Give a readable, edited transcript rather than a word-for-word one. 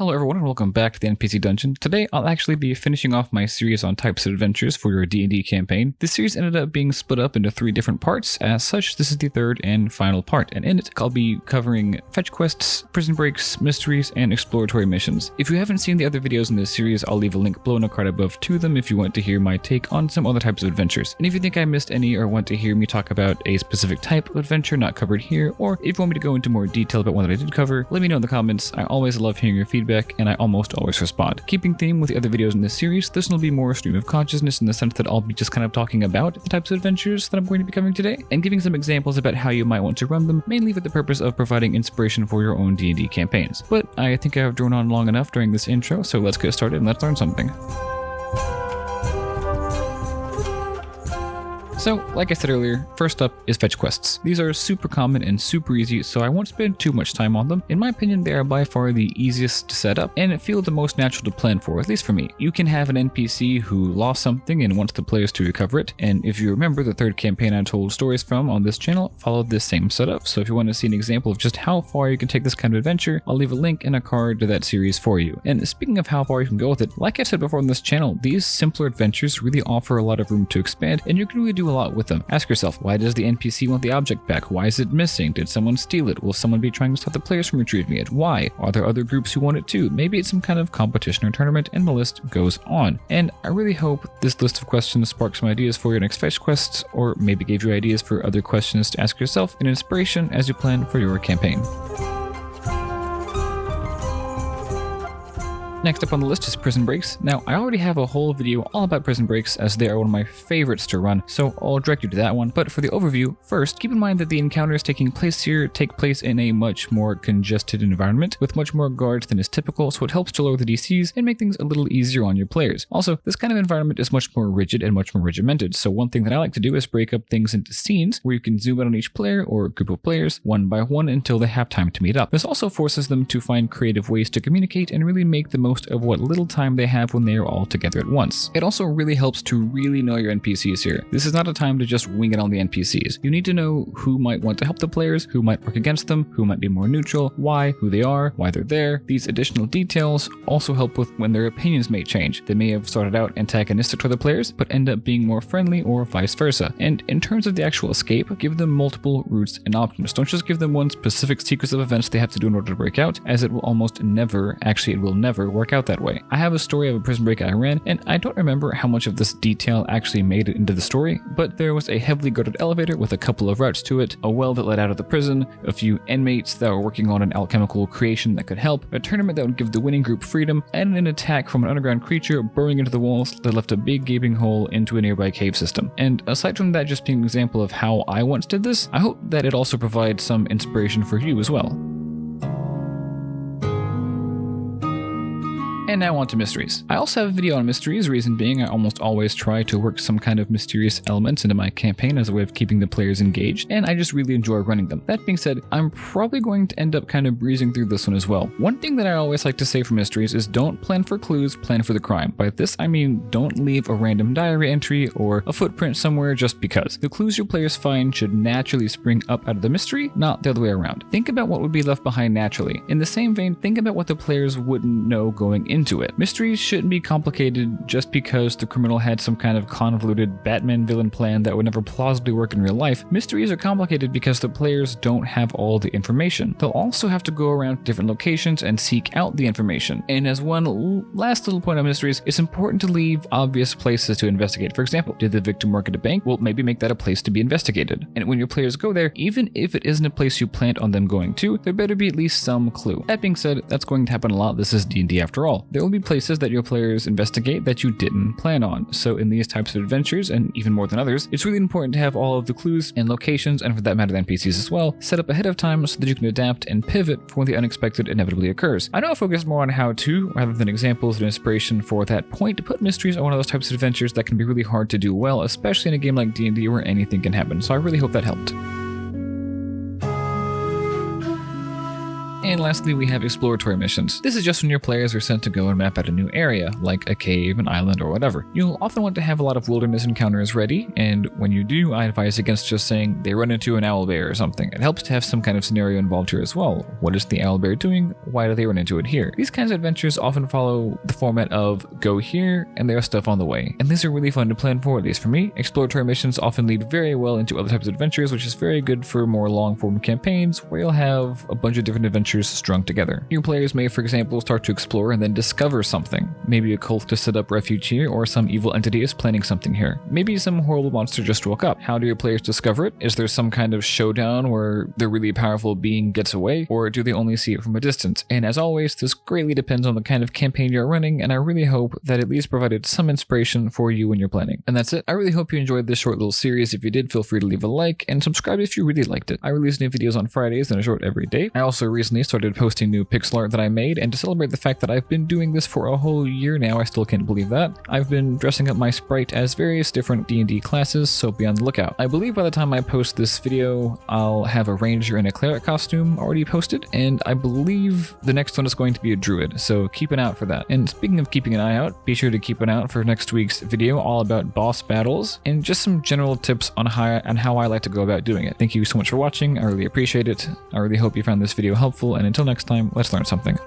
Hello everyone and welcome back to the NPC Dungeon. Today I'll actually be finishing off my series on types of adventures for your D&D campaign. This series ended up being split up into 3 different parts. As such, this is the 3rd and final part, and in it I'll be covering fetch quests, prison breaks, mysteries, and exploratory missions. If you haven't seen the other videos in this series, I'll leave a link below in a card above to them if you want to hear my take on some other types of adventures. And if you think I missed any or want to hear me talk about a specific type of adventure not covered here, or if you want me to go into more detail about one that I did cover, let me know in the comments. I always love hearing your feedback, and I almost always respond. Keeping theme with the other videos in this series, this will be more stream of consciousness in the sense that I'll be just kind of talking about the types of adventures that I'm going to be covering today, and giving some examples about how you might want to run them, mainly for the purpose of providing inspiration for your own D&D campaigns. But I think I've drawn on long enough during this intro, so let's get started and let's learn something. So, like I said earlier, first up is fetch quests. These are super common and super easy, so I won't spend too much time on them. In my opinion, they are by far the easiest to set up, and feel the most natural to plan for, at least for me. You can have an NPC who lost something and wants the players to recover it, and if you remember, the 3rd campaign I told stories from on this channel followed this same setup, so if you want to see an example of just how far you can take this kind of adventure, I'll leave a link and a card to that series for you. And speaking of how far you can go with it, like I said before on this channel, these simpler adventures really offer a lot of room to expand, and you can really do a lot with them. Ask yourself, why does the NPC want the object back? Why is it missing? Did someone steal it? Will someone be trying to stop the players from retrieving it? Why? Are there other groups who want it too? Maybe it's some kind of competition or tournament, and the list goes on. And I really hope this list of questions sparks some ideas for your next fetch quests, or maybe gave you ideas for other questions to ask yourself and inspiration as you plan for your campaign. Next up on the list is prison breaks. Now, I already have a whole video all about prison breaks as they are one of my favorites to run, so I'll direct you to that one. But for the overview, first, keep in mind that the encounters taking place here take place in a much more congested environment with much more guards than is typical, so it helps to lower the DCs and make things a little easier on your players. Also, this kind of environment is much more rigid and much more regimented, so one thing that I like to do is break up things into scenes where you can zoom in on each player or group of players one by one until they have time to meet up. This also forces them to find creative ways to communicate and really make the most of what little time they have when they are all together at once. It also really helps to really know your NPCs here. This is not a time to just wing it on the NPCs. You need to know who might want to help the players, who might work against them, who might be more neutral, why, who they are, why they're there. These additional details also help with when their opinions may change. They may have started out antagonistic to the players, but end up being more friendly or vice versa. And in terms of the actual escape, give them multiple routes and options. Don't just give them one specific sequence of events they have to do in order to break out, as it will almost never, actually it will never work out that way. I have a story of a prison break I ran, and I don't remember how much of this detail actually made it into the story, but there was a heavily guarded elevator with a couple of routes to it, a well that led out of the prison, a few inmates that were working on an alchemical creation that could help, a tournament that would give the winning group freedom, and an attack from an underground creature burrowing into the walls that left a big gaping hole into a nearby cave system. And aside from that just being an example of how I once did this, I hope that it also provides some inspiration for you as well. And now on to mysteries. I also have a video on mysteries, reason being I almost always try to work some kind of mysterious elements into my campaign as a way of keeping the players engaged, and I just really enjoy running them. That being said, I'm probably going to end up kind of breezing through this one as well. One thing that I always like to say for mysteries is don't plan for clues, plan for the crime. By this I mean don't leave a random diary entry or a footprint somewhere just because. The clues your players find should naturally spring up out of the mystery, not the other way around. Think about what would be left behind naturally. In the same vein, think about what the players wouldn't know going into it. Mysteries shouldn't be complicated just because the criminal had some kind of convoluted Batman villain plan that would never plausibly work in real life. Mysteries are complicated because the players don't have all the information. They'll also have to go around different locations and seek out the information. And as one last little point on mysteries, it's important to leave obvious places to investigate. For example, did the victim work at a bank? Well, maybe make that a place to be investigated. And when your players go there, even if it isn't a place you planned on them going to, there better be at least some clue. That being said, that's going to happen a lot. This is D&D after all. There will be places that your players investigate that you didn't plan on. So in these types of adventures, and even more than others, it's really important to have all of the clues and locations, and for that matter the NPCs as well, set up ahead of time so that you can adapt and pivot for when the unexpected inevitably occurs. I know I focus more on how-to rather than examples and inspiration for that point, but mysteries are one of those types of adventures that can be really hard to do well, especially in a game like D&D where anything can happen, so I really hope that helped. And lastly, we have Exploratory Missions. This is just when your players are sent to go and map out a new area, like a cave, an island, or whatever. You'll often want to have a lot of wilderness encounters ready, and when you do, I advise against just saying they run into an owlbear or something. It helps to have some kind of scenario involved here as well. What is the owlbear doing? Why do they run into it here? These kinds of adventures often follow the format of go here, and there's stuff on the way. And these are really fun to plan for, at least for me. Exploratory missions often lead very well into other types of adventures, which is very good for more long-form campaigns, where you'll have a bunch of different adventures strung together. Your players may, for example, start to explore and then discover something. Maybe a cult to set up refuge here, or some evil entity is planning something here. Maybe some horrible monster just woke up. How do your players discover it? Is there some kind of showdown where the really powerful being gets away, or do they only see it from a distance? And as always, this greatly depends on the kind of campaign you're running, and I really hope that at least provided some inspiration for you when you're planning. And that's it. I really hope you enjoyed this short little series. If you did, feel free to leave a like and subscribe if you really liked it. I release new videos on Fridays and a short every day. I also recently started posting new pixel art that I made, and to celebrate the fact that I've been doing this for a whole year now, I still can't believe that, I've been dressing up my sprite as various different D&D classes, so be on the lookout. I believe by the time I post this video, I'll have a ranger and a cleric costume already posted, and I believe the next one is going to be a druid, so keep an eye out for that. And speaking of keeping an eye out, be sure to keep an eye out for next week's video all about boss battles, and just some general tips on how I like to go about doing it. Thank you so much for watching, I really appreciate it. I really hope you found this video helpful, and until next time, let's learn something.